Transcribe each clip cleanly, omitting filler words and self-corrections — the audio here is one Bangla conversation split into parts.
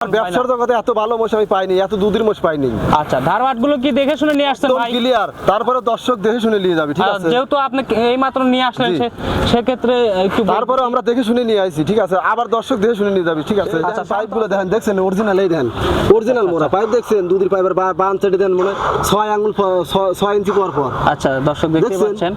ব্যবসার জগতে এত ভালো মোষ আমি পাইনি, এত দুধের মোষ পাইনি। আচ্ছা, ধারবাটগুলো কি দেখে শুনে নিয়ে আসছেন ভাই? ক্লিয়ার, তারপরে দর্শক দেখে শুনে নিয়ে যাবে, ঠিক আছে? যেহেতু আপনি এই মাত্র নিয়ে আসলেন, সেক্ষেত্রে একটু তারপরে আমরা দেখে শুনে নিয়ে আইছি, ঠিক আছে? আবার দর্শক দেখে শুনে নিয়ে যাবে, ঠিক আছে? আচ্ছা, পাইপগুলো দেখেন, দেখছেন অরিজিনাল, এই দেখেন অরিজিনাল মোড়া পাইপ, দেখছেন দুধের পাইপের বান চেটে দেন মনে 6 আঙ্গুল 6 ইঞ্চি পর পর। আচ্ছা, দর্শক দেখতে পাচ্ছেন।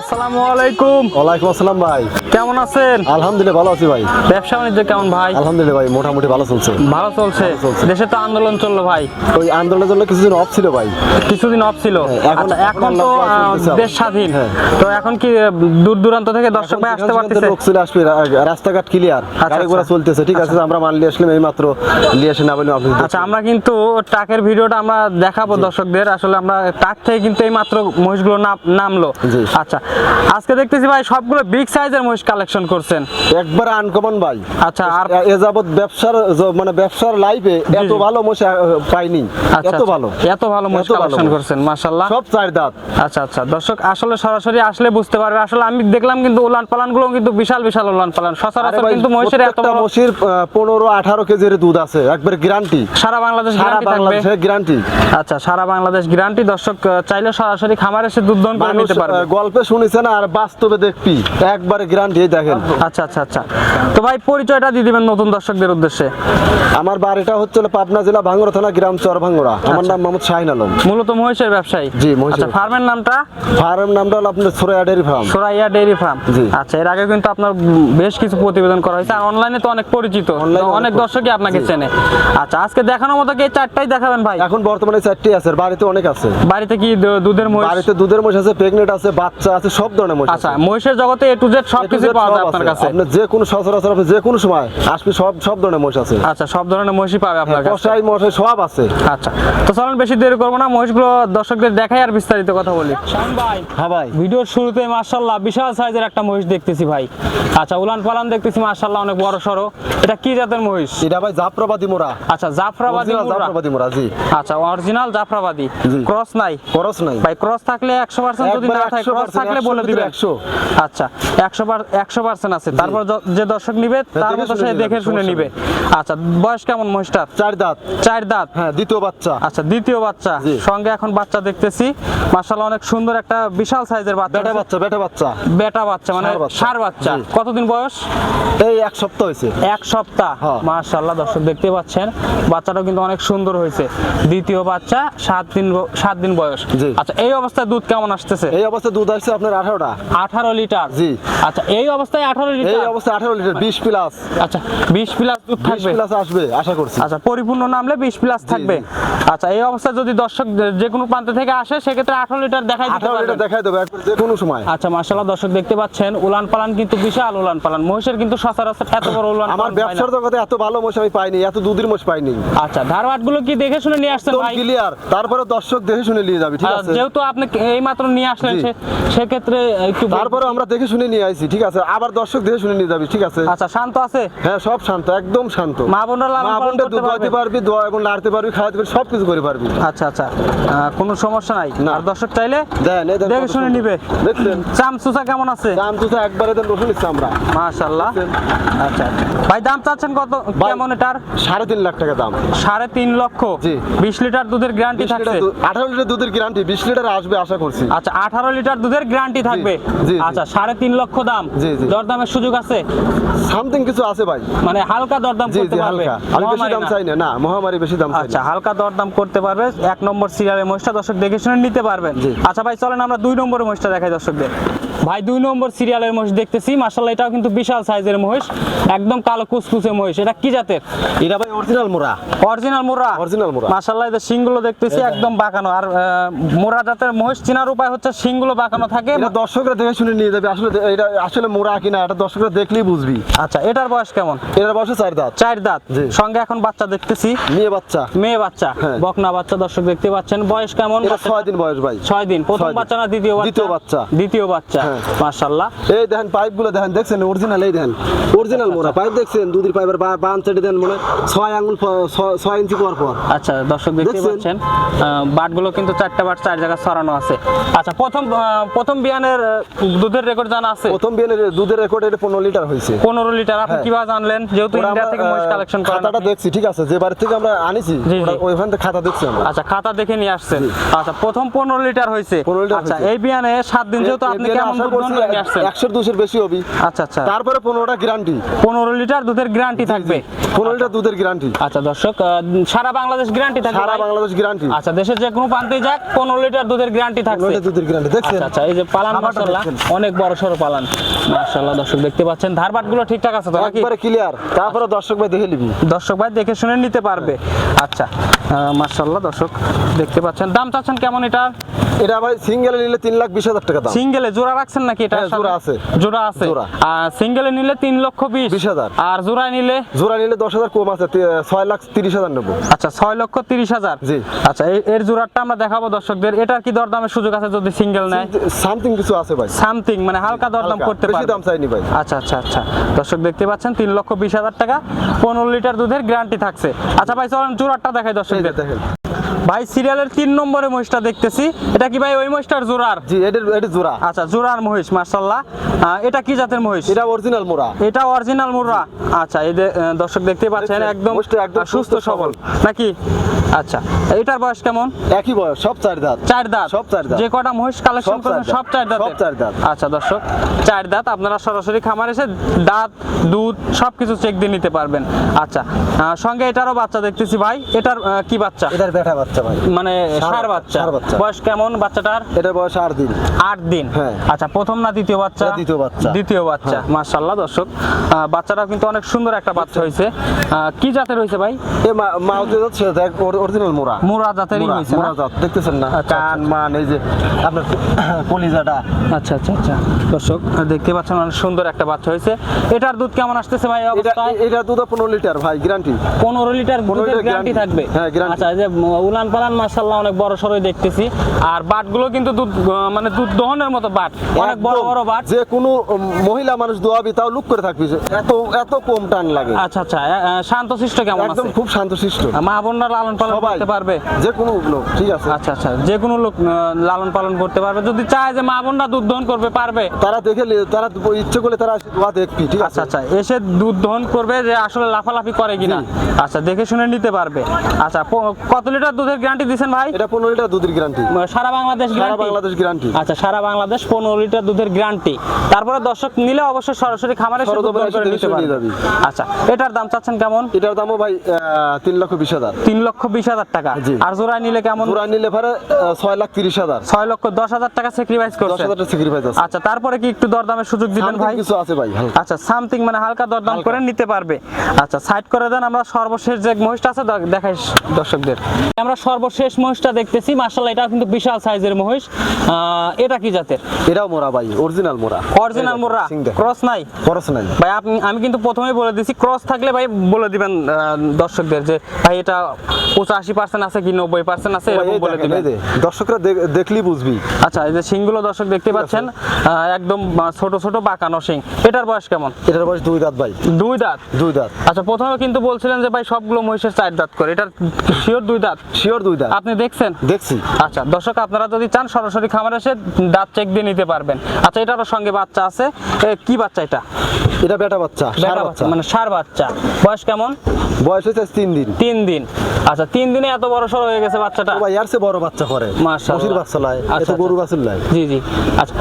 আসসালামু আলাইকুম। ওয়ালাইকুম আসসালাম ভাই, কেমন আছেন? আলহামদুলিল্লাহ ভালো আছি ভাই। ব্যবসা বাণিজ্য কেমন ভাই? আলহামদুলিল্লাহ ভাই, মোটামুটি ভালো চলছে। ভালো চলছে। দেশে তো আন্দোলন চললো ভাই, ওই আন্দোলনের জন্য কিছুদিন অফ ছিল ভাই। কিছুদিন অফ ছিল। আচ্ছা, এখন তো দেশ স্বাধীন, তো এখন কি দূর দূরান্ত থেকে দর্শক ভাই আসতে পারতেছে? লোক চলে আসবে, রাস্তাঘাট ক্লিয়ার, গাড়ি ঘোড়া চলতেছে, ঠিক আছে? আমরা মাল নিয়ে আসলাম এই মাত্র, নিয়ে এসে না বলে। আচ্ছা, আমরা কিন্তু ট্রাকের ভিডিওটা আমরা দেখাবো দর্শকদের। আসলে আমরা ট্রাক থেকে কিন্তু এই মাত্র মহিষগুলো নামলো। আচ্ছা, আজকে দেখতেছি ভাই সবগুলো বিগ সাইজের মহিষ কালেকশন করছেন, একবার আনকমন ভাই। আচ্ছা, আর এ যাবত ব্যবসার লাইফে এত ভালো মহিষ পাইনি। এত ভালো মহিষ কালেকশন করছেন, মাশাআল্লাহ। সব 4 দাঁত। আচ্ছা আচ্ছা, দর্শক আসলে সরাসরি আসলে বুঝতে পারবে। আসলে আমি দেখলাম কিন্তু উলান পালান গুলো কিন্তু বিশাল বিশাল উলান পালান, সচরাচর কিন্তু মহিষের এত বড় মহিষের 15-18 কেজির দুধ আছে, একবার গ্যারান্টি। সারা বাংলাদেশ গ্যারান্টি। আচ্ছা, সারা বাংলাদেশ গ্যারান্টি। দর্শক চাইলে সরাসরি খামারে এসে দুধ দহন করে নিতে পারবে। গল্পে শুনেছেন আর বাস্তবে দেখবি, একবারে গ্যারান্টি। দেখেন। আচ্ছা আচ্ছা আচ্ছা, তো ভাই পরিচয়টা দিয়ে দিবেন নতুন দর্শকদের উদ্দেশ্যে। আমার বাড়িটা হচ্ছে পাবনা জেলা ভাঙ্গুরা থানা, গ্রাম চরভাঙ্গুরা। আমার নাম মোহাম্মদ শাহিন আলম। মূলত মহিষের ব্যবসায়ী? জি, মহিষ। আচ্ছা, ফার্মের নামটা? ফার্মের নামটা হলো আপনার Suraiya dairy farm. Suraiya dairy farm. জি। আচ্ছা, এর আগে কিন্তু আপনার বেশ কিছু প্রতিবেদন করা হয়েছে, আর অনলাইনে তো অনেক পরিচিত, অনেক দর্শকই আপনাকে চেনে। আচ্ছা, আজকে দেখানোর মতো কি এই 4টাই দেখাবেন ভাই? এখন বর্তমানে 4টি আছে, বাড়িতে অনেক আছে। বাড়িতে কি দুধের মহিষ? বাড়িতে দুধের মহিষ আছে, প্রেগনেন্ট আছে, বাচ্চা আছে, সব ধরনের মহিষ। আচ্ছা, মহিষের জগতে এ টু জেড সবকিছু পাওয়া যায় আপনার কাছে? আপনি যে কোনো সচরাচর, আপনি যে কোনো সময় আসবে, সব ধরনের মহিষ আছে। আচ্ছা, সব ধরনের মহিষই পাবে আপনার কাছে? কষাই মশাই সব আছে। আচ্ছা, তো চলুন বেশি দেরি করবো না, মহিষগুলো দর্শকদের দেখাই আর বিস্তারিত কথা বলি। শাহিন ভাই। হ্যাঁ ভাই। ভিডিওর শুরুতে মাশাআল্লাহ বিশাল সাইজের একটা মহিষ দেখতেছি ভাই। আচ্ছা, উলান পালান দেখতেছি মাশাআল্লাহ অনেক বড় সরো। এটা কি জাতের মহিষ? এটা ভাই জাফরাবাদী মোরা। আচ্ছা, জাফরাবাদী মোরা। জি। আচ্ছা, অরিজিনাল জাফরাবাদী, ক্রস নাই? ক্রস নাই ভাই, ক্রস থাকলে 100%, যদি না থাকে ক্রস থাকলে বলে দিবেন। 100। আচ্ছা, 100% আছে। তারপর যে দর্শক নিবে তার মতো সে দেখে শুনে নিবে। আচ্ছা, বয়স কেমন মহিষটার? 4 দাঁত। 4 দাঁত। হ্যাঁ, দ্বিতীয় বাচ্চা। আচ্ছা, দ্বিতীয় বাচ্চা। সঙ্গে এখন বাচ্চা দেখতেছি মাশাআল্লাহ, অনেক সুন্দর একটা বিশাল সাইজের বাচ্চা। বেটা বাচ্চা মানে ষাঁড় বাচ্চা। কতদিন বয়স? এই 1 সপ্তাহ হয়েছে। 1 সপ্তাহ। মাশাআল্লাহ, দর্শক দেখতে পাচ্ছেন বাচ্চাটাও কিন্তু অনেক সুন্দর হয়েছে। দ্বিতীয় বাচ্চা, 7 দিন বয়স। আচ্ছা, এই অবস্থায় দুধ কেমন আসতেছে? এই অবস্থায় দুধ আসছে আপনার 18 লিটার। জি। আচ্ছা, এই অবস্থায় 18 লিটার? এই অবস্থায় 18 লিটার, 20 প্লাস। আচ্ছা, 20 প্লাস দুধ থাকবে? 20 প্লাস আসবে আশা করছি। আচ্ছা, পরিপূর্ণ নামলে 20 প্লাস থাকবে। আচ্ছা, এই অবস্থায় যদি দর্শক যে কোনো প্রান্ত থেকে আসে সেক্ষেত্রে 18 লিটার দেখাই দিতে পারবেন? 18 লিটার দেখাই দেব একবার, যে কোনো সময়। আচ্ছা, মাশাআল্লাহ, দর্শক দেখতে পাচ্ছেন উলান পালান কিন্তু বিশাল উলান পালান। মহিষের কিন্তু সচরাচর এত বড় উলান পালান আমার ব্যবসার জগতে এত ভালো মহিষ আমি পাইনি, এত দুধের মহিষ পাইনি। আচ্ছা, ধারবাটগুলো কি দেখে শুনে নিয়ে আসছেন ভাই? ক্লিয়ার, তারপরে দর্শক দেখে শুনে নিয়ে যাবে, ঠিক আছে? যেহেতু আপনি এই মাত্র নিয়ে আসলেন, সেক্ষেত্রে একটু তারপরে আমরা দেখে শুনে নিয়ে আইছি, ঠিক আছে? আবার দর্শক দেখে শুনে নিয়ে যাবে, ঠিক আছে? আচ্ছা, শান্ত আছে? হ্যাঁ, সব শান্ত, একদম শান্ত। মা বোনরা লালন পালন করতে পারবি, দোয়া এবং নাড়তে পারবি, খাওয়াতে পারবি, সব কিছু করে পারবি। আচ্ছা আচ্ছা, কোনো সমস্যা নাই। আর দর্শক চাইলে দেখে শুনে নিবে। দেখলেন চামচুচা কেমন আছে? চামচুচা একবারে দেন, রসুন ইচ্ছা আমরা। মাশাআল্লাহ। আচ্ছা, ভাই দাম চাচ্ছেন কত কেমন এটার? 3.5 লাখ টাকা দাম। 3.5 লক্ষ? জি। 20 লিটার দুধের গ্যারান্টি থাকবে? 18 লিটার দুধের গ্যারান্টি, 20 লিটার আসবে আশা করছি। আচ্ছা, 18 লিটার দুধের গ্যারান্টি থাকবে। আচ্ছা, 3.5 লক্ষ দাম। দরদামের সুযোগ আছে? সামথিং কিছু আছে ভাই, মানে হালকা দরদাম করতে পারবে? আমি বেশি দাম চাই না, মহামারী বেশি দাম চাই। আচ্ছা, হালকা দরদাম করতে পারবে। 1 নম্বর সিরিয়ালের মহিষটা দর্শক দেখে শুনে নিতে পারবেন। আচ্ছা ভাই, চলেন আমরা 2 নম্বরের মহিষটা দেখাই দর্শকদের। ভাই 2 নম্বর সিরিয়ালের মহিষ দেখতেছি, মাশাআল্লাহ এটাও কিন্তু বিশাল সাইজের মহিষ, একদম কালো কুচকুচে মহিষ। এটা কি জাতের? এটা ভাই অরিজিনাল মোরা। অরিজিনাল মুরা। অরিজিনাল মোরা। মাশাআল্লাহ এদের শিংগুলো দেখতেছি একদম বাঁকানো। আর মুরা জাতের মহিষ চেনার উপায় হচ্ছে শিংগুলো বাঁকানো থাকে। এটা দর্শকরা দেখে শুনে নিয়ে যাবে, আসলে এটা আসলে মোরা কিনা এটা দর্শকরা দেখলেই বুঝবি। আচ্ছা, এটার বয়স কেমন? এটার বয়স 4 দাঁত। 4 দাঁত। জি। সঙ্গে এখন বাচ্চা দেখতেছি, মেয়ে বাচ্চা। মেয়ে বাচ্চা, হ্যাঁ। বকনা বাচ্চা দর্শক দেখতে পাচ্ছেন। বয়স কেমন? এটা 6 দিন বয়স ভাই। 6 দিন। প্রথম 6 দিন। বাচ্চা না দ্বিতীয় বাচ্চা? দ্বিতীয় বাচ্চা। দ্বিতীয় বাচ্চা। হ্যাঁ। মাশাআল্লাহ। এই দেখেন পাইপগুলো দেখেন, দেখছেন অরিজিনাল, এই দেখেন অরিজিনাল মোরা পাইপ দেখছেন, দুধের পাইপের বান চেটে দেন মানে 6 আঙ্গুল 6 ইঞ্চি পর পর। আচ্ছা দর্শক দেখতে দেখছেন? পাচ্ছেন বাটগুলো কিন্তু 4টা বাট 4 জায়গায় ছড়ানো আছে। আচ্ছা, প্রথম বিয়ানের দুধের রেকর্ড জানা আছে? প্রথম বিয়ানের দুধের রেকর্ড এটা 15 লিটার হয়েছে। 15 লিটার। আপনি হ্যাঁ। কিভাবে জানলেন? যেহেতু ওরা ইন্ডিয়া আমরা, থেকে মহিষ কালেকশন করেন খাতাটা আপনি। দেখছি, ঠিক আছে, যে বাড়ি থেকে আমরা আনিছি জি, জি। ওইখান থেকে খাতা দেখছি আমরা। আচ্ছা, খাতা দেখে নিয়ে আসছেন। আচ্ছা, প্রথম 15 লিটার হয়েছে। 15 লিটার আচ্ছা, হয়েছে। এই বিয়ানে 7 দিন যেহেতু আপনি কেমন দুধ দহন করে নিয়ে আসছেন? 100-200 বেশি হবে। আচ্ছা আচ্ছা, তারপরে 15টা গ্যারান্টি, 15 লিটার দুধের গ্যারান্টি থাকবে। 15 লিটার দুধের গ্যারান্টি, আচ্ছা দর্শক, সারা বাংলাদেশ গ্যারান্টি থাকবে সারা ভাই? বাংলাদেশ গ্যারান্টি। আচ্ছা, দেশের যে কোনো প্রান্তে যাক 15 লিটার দুধের গ্যারান্টি 15 থাকছে। লিটার দুধের গ্যারান্টি দেখছেন। আচ্ছা আচ্ছা, এই যে পালান খাবারটা মাশাআল্লাহ দেখছেন। অনেক বড় সরো পালান মাশাআল্লাহ। দর্শক দেখতে পাচ্ছেন ধারবাটগুলো ঠিকঠাক আছে তো নাকি? একবারে ক্লিয়ার। তারপরে দর্শক ভাই দেখে নিবি। দর্শক ভাই দেখে শুনে নিতে পারবে। আচ্ছা, মাশাআল্লাহ দর্শক দেখতে পাচ্ছেন। দাম চাচ্ছেন কেমন এটা? এটা ভাই সিঙ্গেলে নিলে 3,20,000 টাকা দাম। সিঙ্গেলে জোড়া রাখছেন নাকি এটা? হ্যাঁ, জোড়া আছে। জোড়া আছে। জোড়া। আর সিঙ্গেলে নিলে 3,20,000। আর জোড়ায় নিলে? জোড়া নিলে 10,000 কম আছে, 6,30,000 নেব। আচ্ছা, 6,30,000। জি। আচ্ছা, এর জোড়াটা আমরা দেখাবো দর্শকদের। এটার কি দরদামের সুযোগ আছে যদি সিঙ্গেল নেয়? সামথিং কিছু আছে ভাই, সামথিং মানে হালকা দরদাম হালকা, করতে বেশি পারবে। দাম চাইনি ভাই। আচ্ছা আচ্ছা আচ্ছা, দর্শক দেখতে পাচ্ছেন 3,20,000 টাকা, 15 লিটার দুধের গ্যারান্টি থাকছে। আচ্ছা ভাই, চলেন জোড়াটা দেখাই এই যে দর্শকদের। দেখেন ভাই সিরিয়ালের 3 নম্বরে মহিষটা দেখতেছি, এটা কি ভাই ওই মহিষটার জোড়ার? জি, এটা জোড়া। আচ্ছা, জোড়ার মহিষ মাশাআল্লাহ। এটা কি জাতের মহিষ? এটা অরিজিনাল মোরা। এটা অরিজিনাল মুরা। আচ্ছা, এই যে দর্শক দেখতে পাচ্ছেন দেখছেন, একদম মহিষটা একদম সুস্থ সুস্থ সবল নাকি? আচ্ছা, এটার বয়স কেমন? একই বয়স, সব 4 দাঁত। 4 দাঁত। সব 4 দাঁত। যে কটা মহিষ কালেকশন সব করেন 4 দাঁত। সব 4 দাঁত। সব 4 দাঁত। আচ্ছা দর্শক, 4 দাঁত। আপনারা সরাসরি খামার এসে দাঁত দুধ সবকিছু চেক দিয়ে নিতে পারবেন। আচ্ছা, সঙ্গে এটারও বাচ্চা দেখতেছি ভাই। এটার কি বাচ্চা? এটার বেটা বাচ্চা ভাই, মানে ষাঁড় বাচ্চা। ষাঁড় বাচ্চা। বয়স কেমন বাচ্চাটার? এটার বয়স 8 দিন। 8 দিন। হ্যাঁ। আচ্ছা, প্রথম না দ্বিতীয় বাচ্চা? এটা দ্বিতীয় বাচ্চা। দ্বিতীয় বাচ্চা। হ্যাঁ। মাশাআল্লাহ দর্শক, বাচ্চাটা কিন্তু অনেক সুন্দর একটা বাচ্চা হয়েছে। কি জাতের হয়েছে ভাই? এ মাউতে যাচ্ছে দেখ, অরিজিনাল মোরা। মুরা জাতেরই মোরা, হয়েছে না? মোরা জাত দেখতেছেন না? আচ্ছা, কান মান, এই যে আপনার কলিজাটা। আচ্ছা আচ্ছা আচ্ছা, দর্শক দেখতে পাচ্ছেন অনেক সুন্দর একটা বাচ্চা হয়েছে। এটার দুধ কেমন আসতেছে ভাই এটা অবস্থায়? এটা দুধ 15 লিটার ভাই, গ্যারান্টি। 15 লিটার দুধের লিটার গ্যারান্টি guarantee। থাকবে। হ্যাঁ, guarantee। আচ্ছা, এই যে উলান পালান মাশাআল্লাহ অনেক বড় সরই দেখতেছি। আর বাটগুলো কিন্তু দুধ মানে দুধ দহনের মতো বাট, অনেক বড় একদম, বড় বাট। যে কোনো মহিলা মানুষ দোয়াবি তাও লুক করে থাকবি, এত এত কম টান লাগে। আচ্ছা আচ্ছা, শান্তশিষ্ট কেমন একদম আছে? খুব শান্তশিষ্ট, মা বোনরা লালন পালন সবাই করতে পারবে? যে কোনো লোক, ঠিক আছে। আচ্ছা আচ্ছা, যে কোনো লোক লালন পালন করতে পারবে। যদি চায় যে মা বোনরা দুধ দহন করবে পারবে? তারা দেখে তারা ইচ্ছে করলে তারা দোয়া দেখবি, ঠিক আছে। আচ্ছা আচ্ছা, এসে দুধ দহন করবে যে আসলে লাফালাফি করে কিনা। আচ্ছা, দেখে শুনে নিতে পারবে। আচ্ছা, কত লিটার দুধের গ্যারান্টি দিচ্ছেন ভাই? এটা 15 লিটার দুধের গ্যারান্টি, সারা বাংলাদেশ সারা গ্যারান্টি? বাংলাদেশ গ্যারান্টি। আচ্ছা, সারা বাংলাদেশ 15 লিটার দুধের গ্যারান্টি। তারপরে দর্শক নিলে অবশ্যই সরাসরি খামারে এসে দুধ সরজমিনে দহন এসে করে দেখে নিতে শুনে পারবে। নিয়ে যাবি। আচ্ছা, এটার দাম চাচ্ছেন কেমন? এটার দামও ভাই 3,20,000। 3,20,000 টাকা। জি। আর জোড়ায় নিলে কেমন? জোড়া নিলে পরে 6,30,000। 6,10,000 টাকা স্যাক্রিফাইস করছে। 10,000 টাকা স্যাক্রিফাইস আছে। আচ্ছা, তারপরে কি একটু দরদামের সুযোগ দিবেন Something ভাই? কিছু আছে ভাই, হালকা। আচ্ছা, সামথিং মানে হালকা দরদাম হালকা। করে নিতে পারবে। আচ্ছা, সাইড করে দেন। আমরা সর্বশেষ যে মহিষটা আছে দেখাই দর্শকদের। আমরা সর্বশেষ মহিষটা দেখতেছি মাশাআল্লাহ, এটা কিন্তু বিশাল সাইজের মহিষ। এটা কি জাতের? এটাও মোরা ভাই, অরিজিনাল মোরা। অরিজিনাল মুরা, ক্রস নাই খরচ নাই ভাই? আমি কিন্তু প্রথমেই বলে দিছি, ক্রস থাকলে ভাই বলে দিবেন দর্শকদের যে ভাই এটা 85% আছে কি 90% আছে, এরকম বলে দিবেন। দর্শকরা দেখলেই বুঝবি। আচ্ছা, এই যে শিংগুলো দর্শক দেখতে পাচ্ছেন, একদম ছোট ছোট বাঁকানো শিং। এটার বয়স কেমন? এটার বয়স 2 দাঁত ভাই। 2 দাঁত। 2 দাঁত। আচ্ছা, প্রথমে কিন্তু বলছিলেন যে ভাই সবগুলো মহিষের 4 দাঁত করে, এটার শিওর 2 দাঁত? শিওর 2 দাঁত। আপনি দেখছেন? দেখছি। আচ্টা, দর্শক আপনারা যদি চান সরাসরি খামারে এসে দাঁত চেক দিয়ে নিতে পারবেন। আচ্ছা, এটারও সঙ্গে বাচ্চা আছে। কি বাচ্চা এটা? এটা বেটা বাচ্চা, ষাঁড় বেটা বাচ্চা মানে ষাঁড় বাচ্চা। বয়স কেমন? বয়স হচ্ছে 3 দিন। 3 দিন। আচ্ছা 3 দিনে এত বড় সড় হয়ে গেছে বাচ্চাটা। ও ভাই আর সে বড় বাচ্চা করে, মাশাআল্লাহ। মশির বাচ্চা লাই, আচ্ছা, এত গরু বাছুর লাই। জি জি। আচ্ছা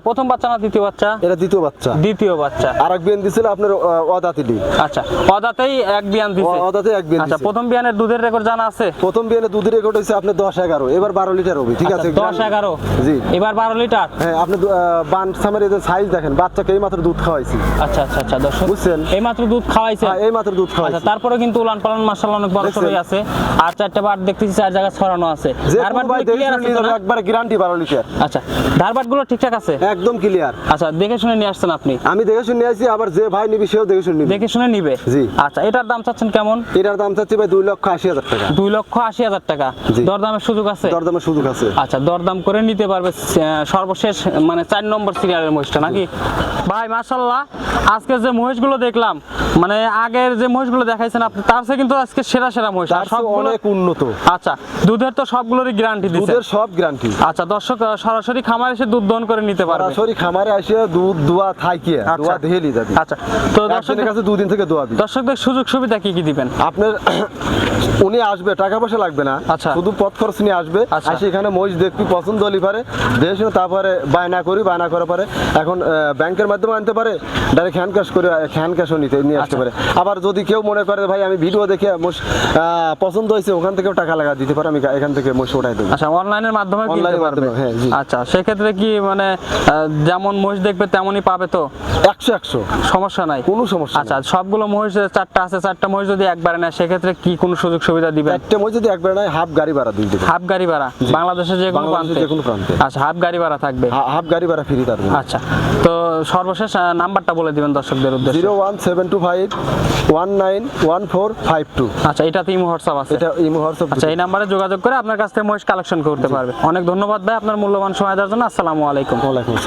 প্রথম বাচ্চা না দ্বিতীয় বাচ্চা? এটা দ্বিতীয় বাচ্চা। দ্বিতীয় বাচ্চা। আরেক বিয়ান দিছিল আপনার অদাতিলি। আচ্ছা অদাতেই এক বিয়ান দিছে। অদাতে এক বিয়ান আচ্ছা দিছে। প্রথম বিয়ানের দুধের রেকর্ড জানা আছে? প্রথম বিয়ানে দুধের রেকর্ড হইছে আপনার 10-11, এবার 12 লিটার হবে, ঠিক আছে? 10-11 জি। এবার 12 লিটার। হ্যাঁ, আপনি বান সামের এই সাইজ দেখেন, বাচ্চাকে এই মাত্র দুধ খাওয়াইছি। আচ্ছা আচ্ছা আচ্ছা দর্শক বুঝছেন? এই মাত্র দুধ খাওয়াইছে। হ্যাঁ, এই মাত্র দুধ আচ্ছা খাওয়াইছি। তারপরে কিন্তু উলান পালান মাশাআল্লাহ অনেক বড় সরই আছে। আর চারটা বার দেখতেছি চার জায়গা ছড়ানো আছে। যে ধারবাট ভাই ক্লিয়ার আছে তো না? একবার গ্যারান্টি 12 লিটার। আচ্ছা ধারবাট গুলো ঠিকঠাক আছে? একদম ক্লিয়ার। আচ্ছা দেখে শুনে নিয়ে আসছেন আপনি? আমি দেখে শুনে আইছি, আবার যে ভাই নিবি সেও দেখে শুনে নিবি। দেখে শুনে নিবে। জি। আচ্ছা এটার দাম চাচ্ছেন কেমন? এটার দাম চাচ্ছি ভাই 2,80,000 টাকা। 2,80,000 টাকা। জি। দরদামের সুযোগ আছে? দরদামের সুযোগ আছে। আচ্ছা দরদাম করে নিতে পারবে। সর্বশেষ মানে 4 নম্বর সিরিয়ালের মহিষটা নাকি? ভাই মাশাআল্লাহ আজকে যে মহিষগুলো দেখলাম, মানে আগের যে মহিষগুলো দেখাইছেন আপনি তার চেয়ে কিন্তু আজকে সেরা সেরা মহিষ। তার চেয়ে অনেক উন্নত। আচ্ছা দুধের তো সবগুলোরই গ্যারান্টি দিচ্ছেন? দুধের সব গ্যারান্টি। আচ্ছা দর্শক সরাসরি খামারে এসে দুধ দহন করে নিতে পারবে। সরাসরি খামারে আসে দুধ দোয়া থাইকিয়া, আচ্ছা। দোয়া দেহেলি যাবে। আচ্ছা তো দর্শকের দর্শকদের কাছে 2 দিন থেকে দোয়া দিই। দর্শকদের সুযোগ সুবিধা কি কি দিবেন? আপনার উনি আসবে, টাকা পয়সা লাগবে না, আচ্ছা। শুধু পথ খরচ নিয়ে আসবে। আচ্ছা। আসে এখানে মহিষ দেখবি, পছন্দ হলি পারে দেখে শুনে তারপরে বায়না করি, বায়না করার পরে এখন ব্যাংকের মাধ্যমে আনতে পারে, ডাইরেক্ট হ্যান্ড ক্যাশ করে হ্যান্ড ক্যাশও নিয়ে আসতে আচ্ছা। পারে। আবার যদি কেউ মনে করে ভাই আমি ভিডিও দেখে পছন্দ হয়েছে, ওখান থেকেও টাকা লাগা দিতে পারে, আমি এখান থেকে মহিষ ওঠাই দেবো। আচ্ছা অনলাইনের মাধ্যমে কিনতে অনলাইনের পারবে। মাধ্যমে, হ্যাঁ, জি। আচ্ছা সেক্ষেত্রে কি মানে যেমন মহিষ দেখবে তেমনই পাবে তো? 100 সমস্যা নাই? কোনো সমস্যা আচ্ছা নেই। সবগুলো মহিষ 4টা আছে, 4টা মহিষ যদি একবারে নেয় সেক্ষেত্রে কি কোনো সুযোগ সুবিধা দিবেন? একটা মহিষ যদি একবার নয়, হাফ গাড়ি ভাড়া দিয়ে দেবে। হাফ গাড়ি ভাড়া বাংলাদেশে যে কোনো বাংলাদেশের প্রান্তে? যে কোনো প্রান্তে। আচ্ছা হাফ গাড়ি ভাড়া থাকবে। হাফ গাড়ি ভাড়া ফ্রি তার জন্য। আচ্ছা তো সর্বশেষ নাম্বারটা বলে দিবেন দর্শকদের উদ্দেশ্যে। 01725191452। আচ্ছা এটাতে ইমো হোয়াটসঅ্যাপ আছে? এটা ইমো হোয়াটসঅ্যাপ। আচ্ছা এই নাম্বারে যোগাযোগ করে আপনার কাছ থেকে মহিষ কালেকশন করতে পারবে। অনেক ধন্যবাদ ভাই আপনার মূল্যবান সময় দেওয়ার জন্য। আসসালামু আলাইকুম। ওয়ালাইকুম আসসালাম।